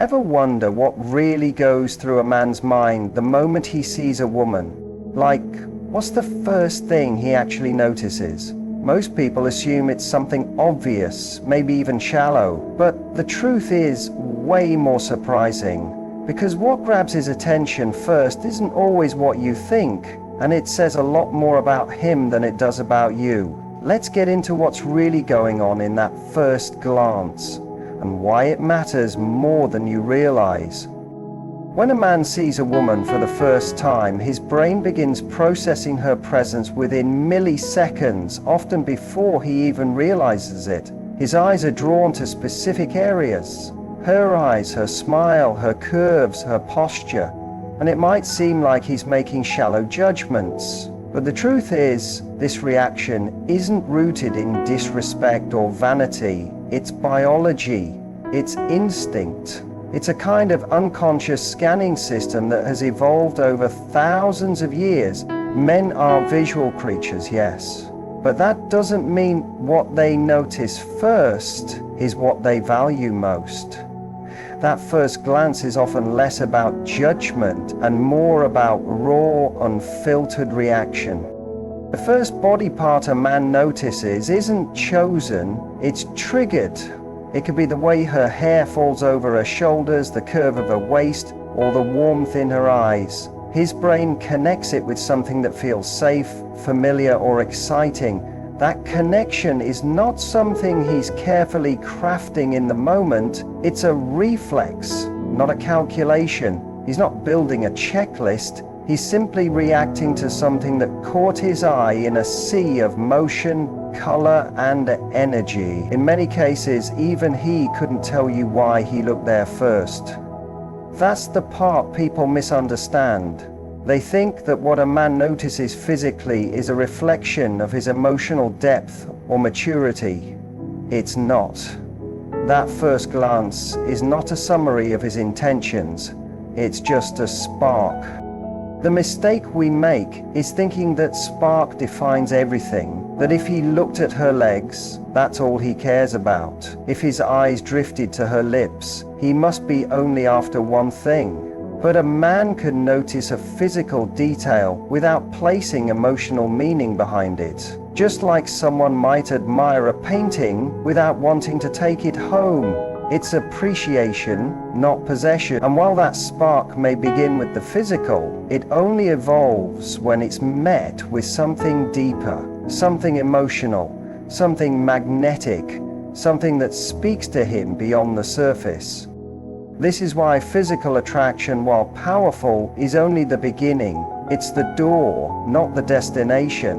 Ever wonder what really goes through a man's mind the moment he sees a woman? Like, what's the first thing he actually notices? Most people assume it's something obvious, maybe even shallow, but the truth is way more surprising. Because what grabs his attention first isn't always what you think, and it says a lot more about him than it does about you. Let's get into what's really going on in that first glance, and why it matters more than you realize. When a man sees a woman for the first time, his brain begins processing her presence within milliseconds, often before he even realizes it. His eyes are drawn to specific areas. Her eyes, her smile, her curves, her posture. And it might seem like he's making shallow judgments. But the truth is, this reaction isn't rooted in disrespect or vanity. It's biology. It's instinct. It's a kind of unconscious scanning system that has evolved over thousands of years. Men are visual creatures, yes. But that doesn't mean what they notice first is what they value most. That first glance is often less about judgment and more about raw, unfiltered reaction. The first body part a man notices isn't chosen, it's triggered. It could be the way her hair falls over her shoulders, the curve of her waist, or the warmth in her eyes. His brain connects it with something that feels safe, familiar, or exciting. That connection is not something he's carefully crafting in the moment. It's a reflex, not a calculation. He's not building a checklist. He's simply reacting to something that caught his eye in a sea of motion, color, and energy. In many cases, even he couldn't tell you why he looked there first. That's the part people misunderstand. They think that what a man notices physically is a reflection of his emotional depth or maturity. It's not. That first glance is not a summary of his intentions. It's just a spark. The mistake we make is thinking that spark defines everything, that if he looked at her legs, that's all he cares about. If his eyes drifted to her lips, he must be only after one thing. But a man can notice a physical detail without placing emotional meaning behind it. Just like someone might admire a painting without wanting to take it home. It's appreciation, not possession. And while that spark may begin with the physical, it only evolves when it's met with something deeper, something emotional, something magnetic, something that speaks to him beyond the surface. This is why physical attraction, while powerful, is only the beginning. It's the door, not the destination.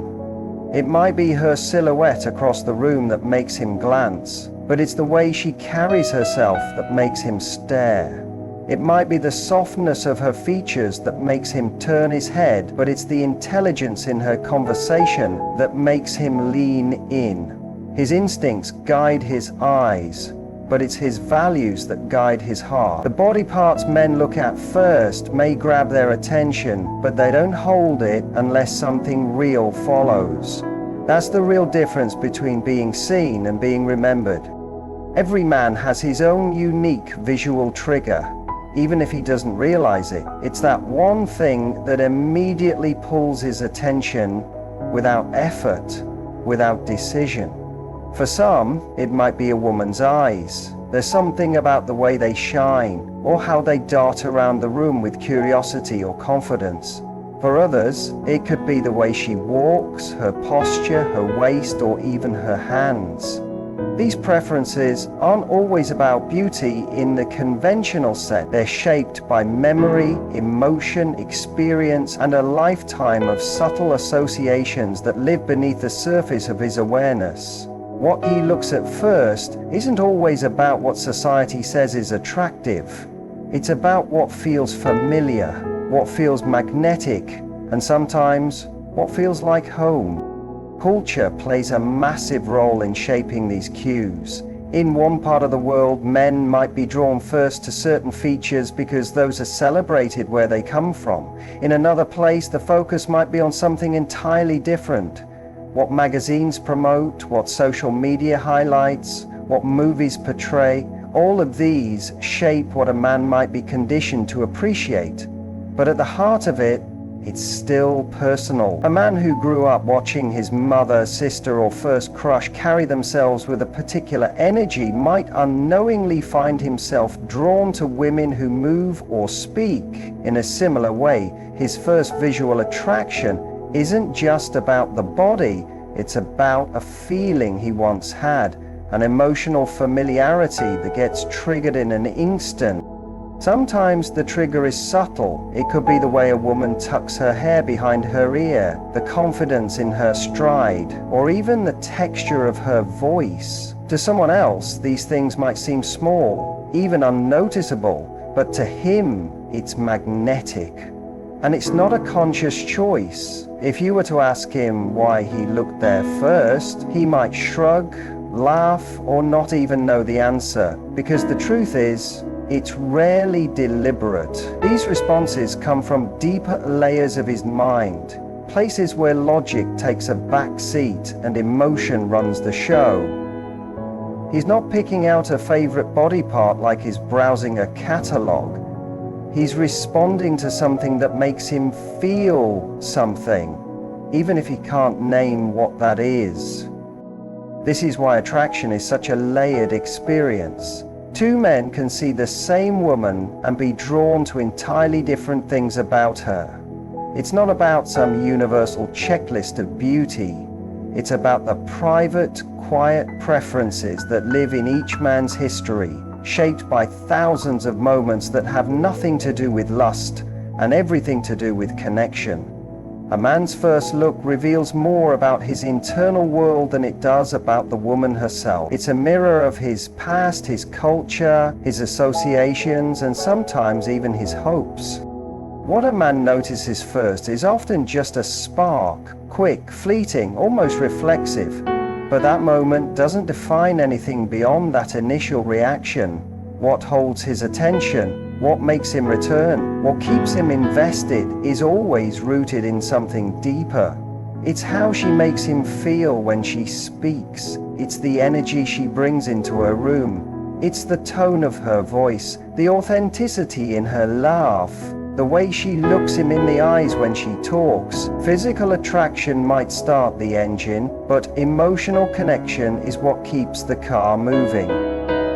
It might be her silhouette across the room that makes him glance, but it's the way she carries herself that makes him stare. It might be the softness of her features that makes him turn his head, but it's the intelligence in her conversation that makes him lean in. His instincts guide his eyes, but it's his values that guide his heart. The body parts men look at first may grab their attention, but they don't hold it unless something real follows. That's the real difference between being seen and being remembered. Every man has his own unique visual trigger, even if he doesn't realize it. It's that one thing that immediately pulls his attention without effort, without decision. For some, it might be a woman's eyes. There's something about the way they shine, or how they dart around the room with curiosity or confidence. For others, it could be the way she walks, her posture, her waist, or even her hands. These preferences aren't always about beauty in the conventional sense. They're shaped by memory, emotion, experience, and a lifetime of subtle associations that live beneath the surface of his awareness. What he looks at first isn't always about what society says is attractive. It's about what feels familiar, what feels magnetic, and sometimes what feels like home. Culture plays a massive role in shaping these cues. In one part of the world, men might be drawn first to certain features because those are celebrated where they come from. In another place, the focus might be on something entirely different. What magazines promote, what social media highlights, what movies portray, All of these shape what a man might be conditioned to appreciate. But at the heart of it, it's still personal. A man who grew up watching his mother, sister, or first crush carry themselves with a particular energy might unknowingly find himself drawn to women who move or speak in a similar way. His first visual attraction isn't just about the body, it's about a feeling he once had, an emotional familiarity that gets triggered in an instant. Sometimes the trigger is subtle. It could be the way a woman tucks her hair behind her ear, the confidence in her stride, or even the texture of her voice. To someone else, these things might seem small, even unnoticeable, but to him, it's magnetic. And it's not a conscious choice. If you were to ask him why he looked there first, he might shrug, laugh, or not even know the answer, because the truth is, it's rarely deliberate. These responses come from deeper layers of his mind, places where logic takes a back seat and emotion runs the show. He's not picking out a favorite body part like he's browsing a catalog. He's responding to something that makes him feel something, even if he can't name what that is. This is why attraction is such a layered experience. Two men can see the same woman and be drawn to entirely different things about her. It's not about some universal checklist of beauty. It's about the private, quiet preferences that live in each man's history, shaped by thousands of moments that have nothing to do with lust and everything to do with connection. A man's first look reveals more about his internal world than it does about the woman herself. It's a mirror of his past, his culture, his associations, and sometimes even his hopes. What a man notices first is often just a spark, quick, fleeting, almost reflexive. But that moment doesn't define anything beyond that initial reaction. What holds his attention, what makes him return, what keeps him invested is always rooted in something deeper. It's how she makes him feel when she speaks. It's the energy she brings into her room. It's the tone of her voice, the authenticity in her laugh, the way she looks him in the eyes when she talks. Physical attraction might start the engine, but emotional connection is what keeps the car moving.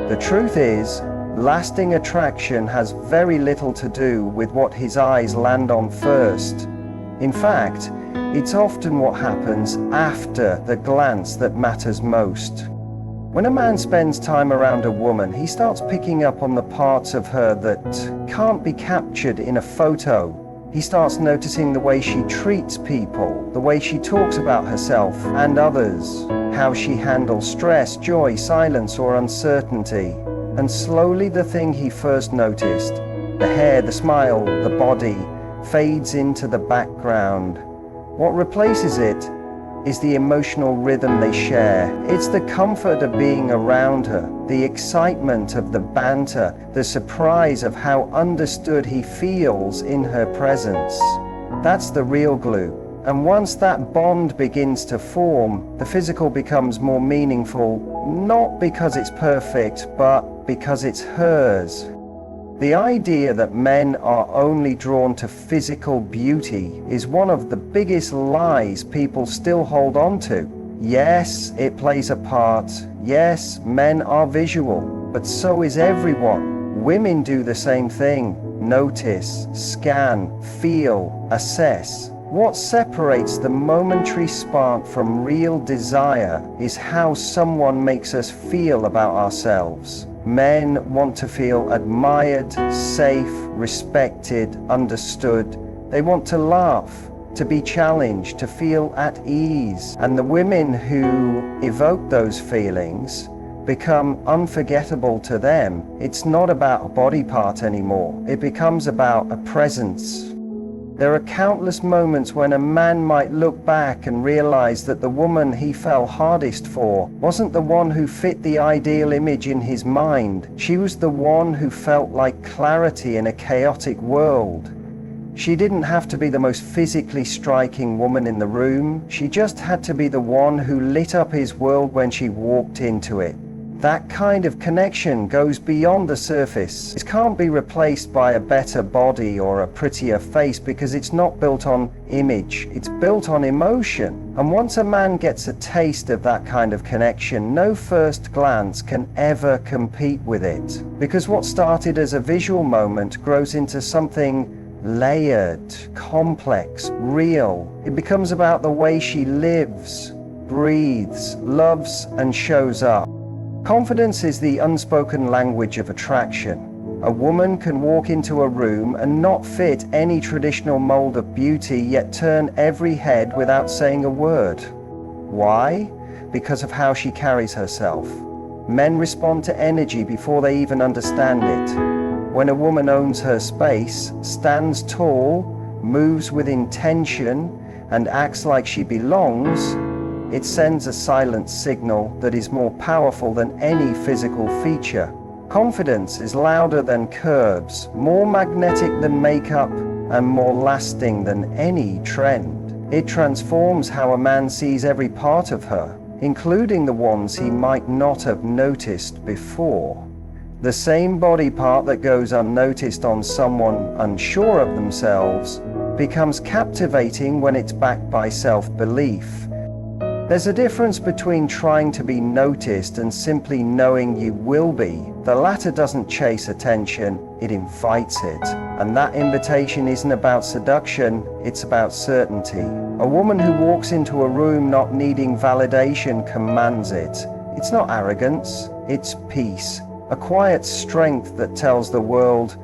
The truth is, lasting attraction has very little to do with what his eyes land on first. In fact, it's often what happens after the glance that matters most. When a man spends time around a woman, he starts picking up on the parts of her that can't be captured in a photo. He starts noticing the way she treats people, the way she talks about herself and others, how she handles stress, joy, silence, or uncertainty. And slowly the thing he first noticed, the hair, the smile, the body, fades into the background. What replaces it is the emotional rhythm they share. It's the comfort of being around her, the excitement of the banter, the surprise of how understood he feels in her presence. That's the real glue. And once that bond begins to form, the physical becomes more meaningful, not because it's perfect, but because it's hers. The idea that men are only drawn to physical beauty is one of the biggest lies people still hold on to. Yes, it plays a part. Yes, men are visual, but so is everyone. Women do the same thing. Notice, scan, feel, assess. What separates the momentary spark from real desire is how someone makes us feel about ourselves. Men want to feel admired, safe, respected, understood. They want to laugh, to be challenged, to feel at ease. And the women who evoke those feelings become unforgettable to them. It's not about a body part anymore. It becomes about a presence. There are countless moments when a man might look back and realize that the woman he fell hardest for wasn't the one who fit the ideal image in his mind. She was the one who felt like clarity in a chaotic world. She didn't have to be the most physically striking woman in the room. She just had to be the one who lit up his world when she walked into it. That kind of connection goes beyond the surface. It can't be replaced by a better body or a prettier face because it's not built on image, it's built on emotion. And once a man gets a taste of that kind of connection, no first glance can ever compete with it. Because what started as a visual moment grows into something layered, complex, real. It becomes about the way she lives, breathes, loves, and shows up. Confidence is the unspoken language of attraction. A woman can walk into a room and not fit any traditional mold of beauty, yet turn every head without saying a word. Why? Because of how she carries herself. Men respond to energy before they even understand it. When a woman owns her space, stands tall, moves with intention, and acts like she belongs, it sends a silent signal that is more powerful than any physical feature. Confidence is louder than curves, more magnetic than makeup, and more lasting than any trend. It transforms how a man sees every part of her, including the ones he might not have noticed before. The same body part that goes unnoticed on someone unsure of themselves becomes captivating when it's backed by self-belief. There's a difference between trying to be noticed and simply knowing you will be. The latter doesn't chase attention, it invites it. And that invitation isn't about seduction, it's about certainty. A woman who walks into a room not needing validation commands it. It's not arrogance, it's peace. A quiet strength that tells the world,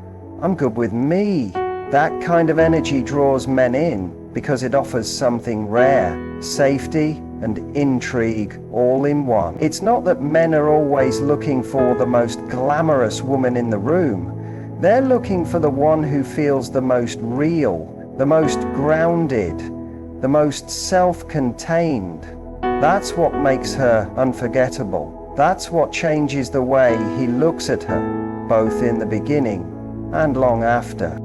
I'm good with me. That kind of energy draws men in because it offers something rare, safety and intrigue all in one. It's not that men are always looking for the most glamorous woman in the room. They're looking for the one who feels the most real, the most grounded, the most self-contained. That's what makes her unforgettable. That's what changes the way he looks at her, both in the beginning and long after.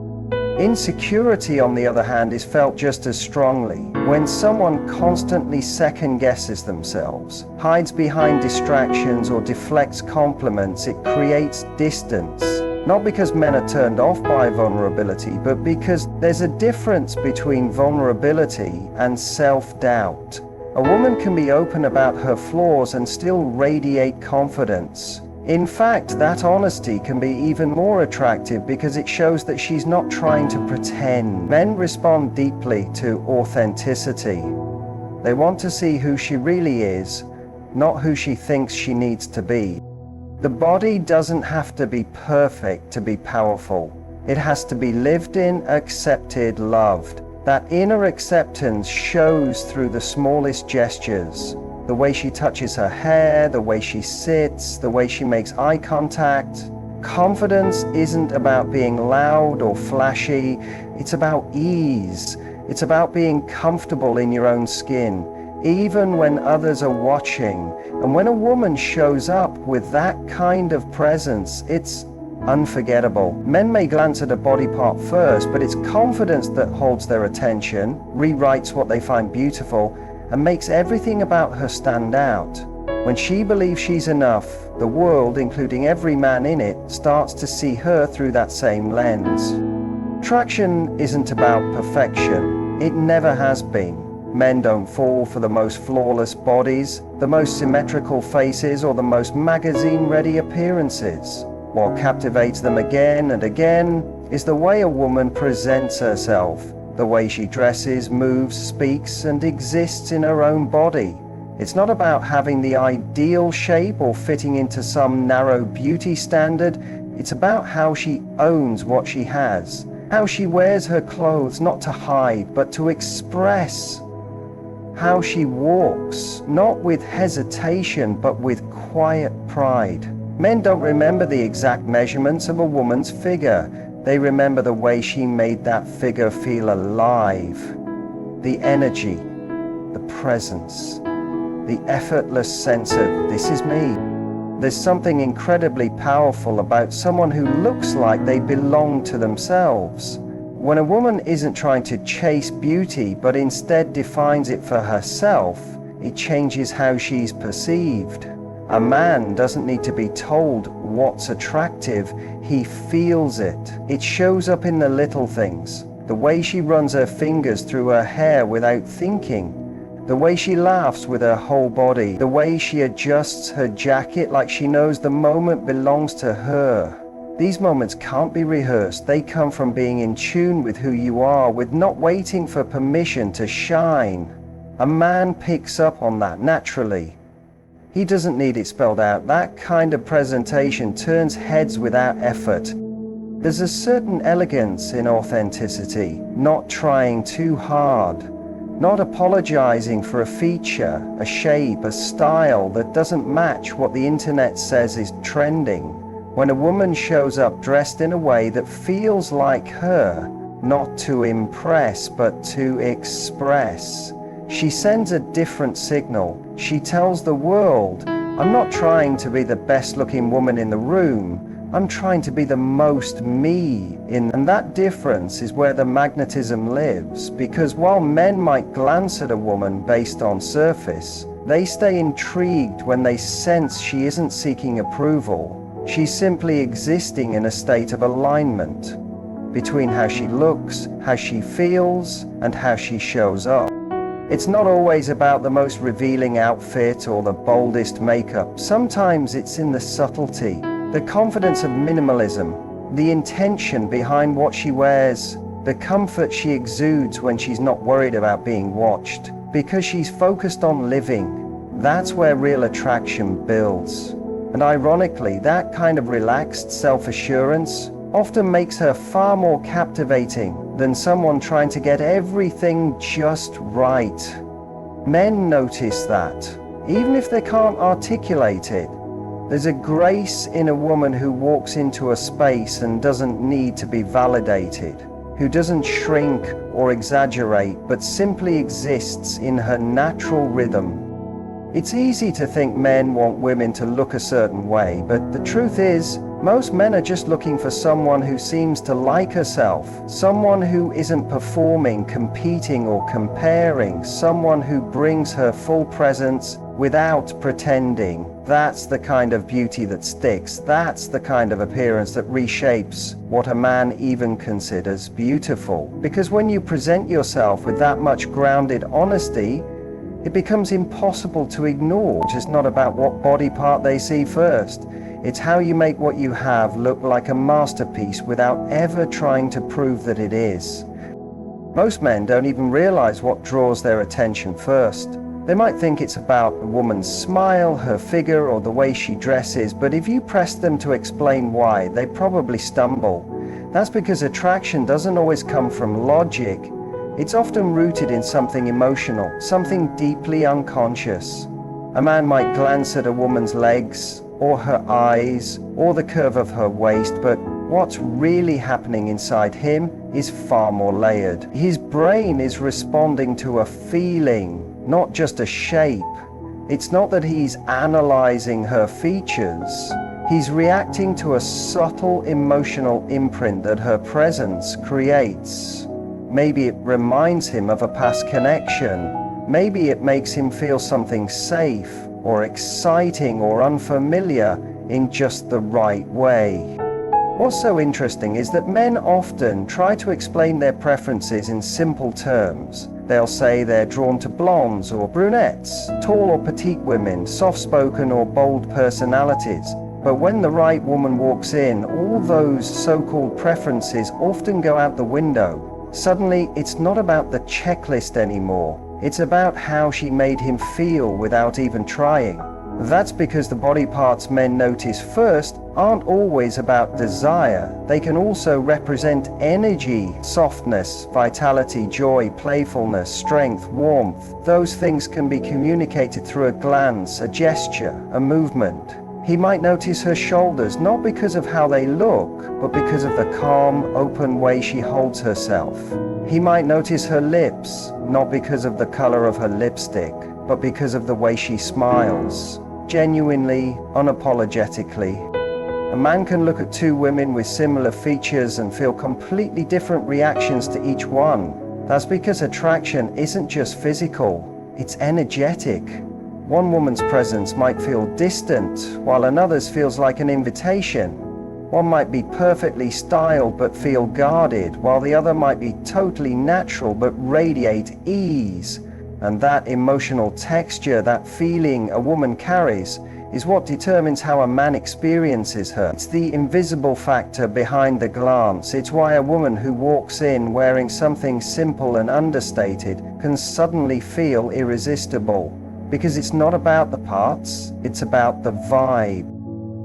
Insecurity, on the other hand, is felt just as strongly. When someone constantly second-guesses themselves, hides behind distractions, or deflects compliments, it creates distance. Not because men are turned off by vulnerability, but because there's a difference between vulnerability and self-doubt. A woman can be open about her flaws and still radiate confidence. In fact, that honesty can be even more attractive because it shows that she's not trying to pretend. Men respond deeply to authenticity. They want to see who she really is, not who she thinks she needs to be. The body doesn't have to be perfect to be powerful. It has to be lived in, accepted, loved. That inner acceptance shows through the smallest gestures. The way she touches her hair, the way she sits, the way she makes eye contact. Confidence isn't about being loud or flashy, it's about ease. It's about being comfortable in your own skin, even when others are watching. And when a woman shows up with that kind of presence, it's unforgettable. Men may glance at a body part first, but it's confidence that holds their attention, rewrites what they find beautiful, and makes everything about her stand out. When she believes she's enough, the world, including every man in it, starts to see her through that same lens. Attraction isn't about perfection. It never has been. Men don't fall for the most flawless bodies, the most symmetrical faces, or the most magazine-ready appearances. What captivates them again and again is the way a woman presents herself, the way she dresses, moves, speaks, and exists in her own body. It's not about having the ideal shape or fitting into some narrow beauty standard. It's about how she owns what she has, how she wears her clothes not to hide, but to express, how she walks, not with hesitation, but with quiet pride. Men don't remember the exact measurements of a woman's figure. They remember the way she made that figure feel alive. The energy, the presence, the effortless sense of, this is me. There's something incredibly powerful about someone who looks like they belong to themselves. When a woman isn't trying to chase beauty, but instead defines it for herself, it changes how she's perceived. A man doesn't need to be told what's attractive, he feels it. It shows up in the little things. The way she runs her fingers through her hair without thinking. The way she laughs with her whole body. The way she adjusts her jacket like she knows the moment belongs to her. These moments can't be rehearsed. They come from being in tune with who you are, with not waiting for permission to shine. A man picks up on that naturally. He doesn't need it spelled out. That kind of presentation turns heads without effort. There's a certain elegance in authenticity, not trying too hard, not apologizing for a feature, a shape, a style that doesn't match what the internet says is trending. When a woman shows up dressed in a way that feels like her, not to impress but to express, she sends a different signal. She tells the world, I'm not trying to be the best looking woman in the room, I'm trying to be the most me. And that difference is where the magnetism lives, because while men might glance at a woman based on surface, they stay intrigued when they sense she isn't seeking approval. She's simply existing in a state of alignment between how she looks, how she feels, and how she shows up. It's not always about the most revealing outfit or the boldest makeup. Sometimes it's in the subtlety, the confidence of minimalism, the intention behind what she wears, the comfort she exudes when she's not worried about being watched, because she's focused on living. That's where real attraction builds. And ironically, that kind of relaxed self-assurance often makes her far more captivating than someone trying to get everything just right. Men notice that, even if they can't articulate it. There's a grace in a woman who walks into a space and doesn't need to be validated, who doesn't shrink or exaggerate, but simply exists in her natural rhythm. It's easy to think men want women to look a certain way, but the truth is, most men are just looking for someone who seems to like herself, someone who isn't performing, competing, or comparing, someone who brings her full presence without pretending. That's the kind of beauty that sticks. That's the kind of appearance that reshapes what a man even considers beautiful. Because when you present yourself with that much grounded honesty, it becomes impossible to ignore. It's just not about what body part they see first. It's how you make what you have look like a masterpiece without ever trying to prove that it is. Most men don't even realize what draws their attention first. They might think it's about a woman's smile, her figure, or the way she dresses, but if you press them to explain why, they probably stumble. That's because attraction doesn't always come from logic. It's often rooted in something emotional, something deeply unconscious. A man might glance at a woman's legs, or her eyes, or the curve of her waist, but what's really happening inside him is far more layered. His brain is responding to a feeling, not just a shape. It's not that he's analyzing her features. He's reacting to a subtle emotional imprint that her presence creates. Maybe it reminds him of a past connection. Maybe it makes him feel something safe, or exciting, or unfamiliar in just the right way. What's so interesting is that men often try to explain their preferences in simple terms. They'll say they're drawn to blondes or brunettes, tall or petite women, soft-spoken or bold personalities. But when the right woman walks in, all those so-called preferences often go out the window. Suddenly, it's not about the checklist anymore. It's about how she made him feel without even trying. That's because the body parts men notice first aren't always about desire. They can also represent energy, softness, vitality, joy, playfulness, strength, warmth. Those things can be communicated through a glance, a gesture, a movement. He might notice her shoulders, not because of how they look, but because of the calm, open way she holds herself. He might notice her lips, not because of the color of her lipstick, but because of the way she smiles, genuinely, unapologetically. A man can look at two women with similar features and feel completely different reactions to each one. That's because attraction isn't just physical, it's energetic. One woman's presence might feel distant, while another's feels like an invitation. One might be perfectly styled but feel guarded, while the other might be totally natural but radiate ease. And that emotional texture, that feeling a woman carries, is what determines how a man experiences her. It's the invisible factor behind the glance. It's why a woman who walks in wearing something simple and understated can suddenly feel irresistible. Because it's not about the parts, it's about the vibe.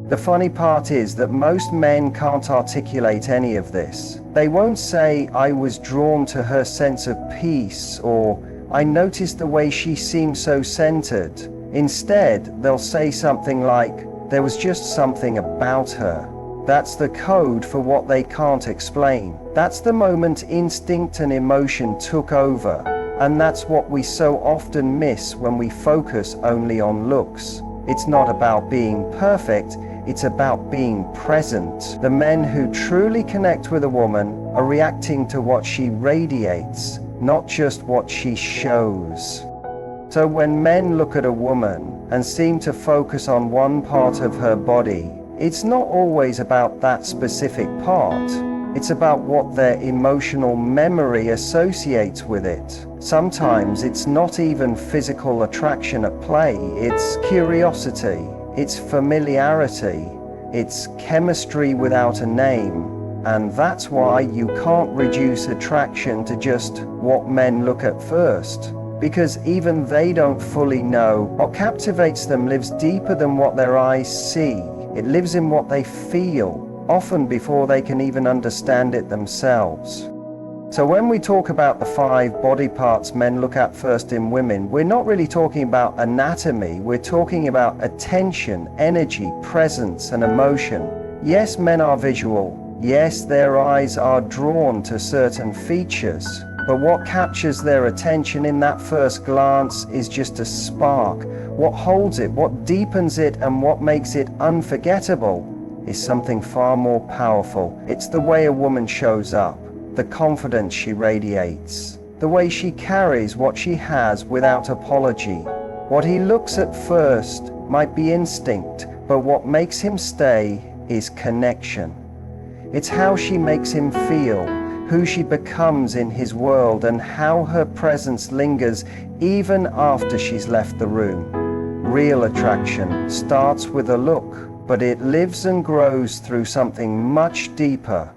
The funny part is that most men can't articulate any of this. They won't say, "I was drawn to her sense of peace," or "I noticed the way she seemed so centered." Instead, they'll say something like, "There was just something about her." That's the code for what they can't explain. That's the moment instinct and emotion took over. And that's what we so often miss when we focus only on looks. It's not about being perfect, it's about being present. The men who truly connect with a woman are reacting to what she radiates, not just what she shows. So when men look at a woman and seem to focus on one part of her body, it's not always about that specific part. It's about what their emotional memory associates with it. Sometimes it's not even physical attraction at play, it's curiosity, it's familiarity, it's chemistry without a name. And that's why you can't reduce attraction to just what men look at first. Because even they don't fully know what captivates them lives deeper than what their eyes see. It lives in what they feel, often before they can even understand it themselves. So when we talk about the 5 body parts men look at first in women, we're not really talking about anatomy, we're talking about attention, energy, presence, and emotion. Yes, men are visual. Yes, their eyes are drawn to certain features. But what captures their attention in that first glance is just a spark. What holds it, what deepens it, and what makes it unforgettable is something far more powerful. It's the way a woman shows up, the confidence she radiates, the way she carries what she has without apology. What he looks at first might be instinct, but what makes him stay is connection. It's how she makes him feel, who she becomes in his world, and how her presence lingers even after she's left the room. Real attraction starts with a look, but it lives and grows through something much deeper.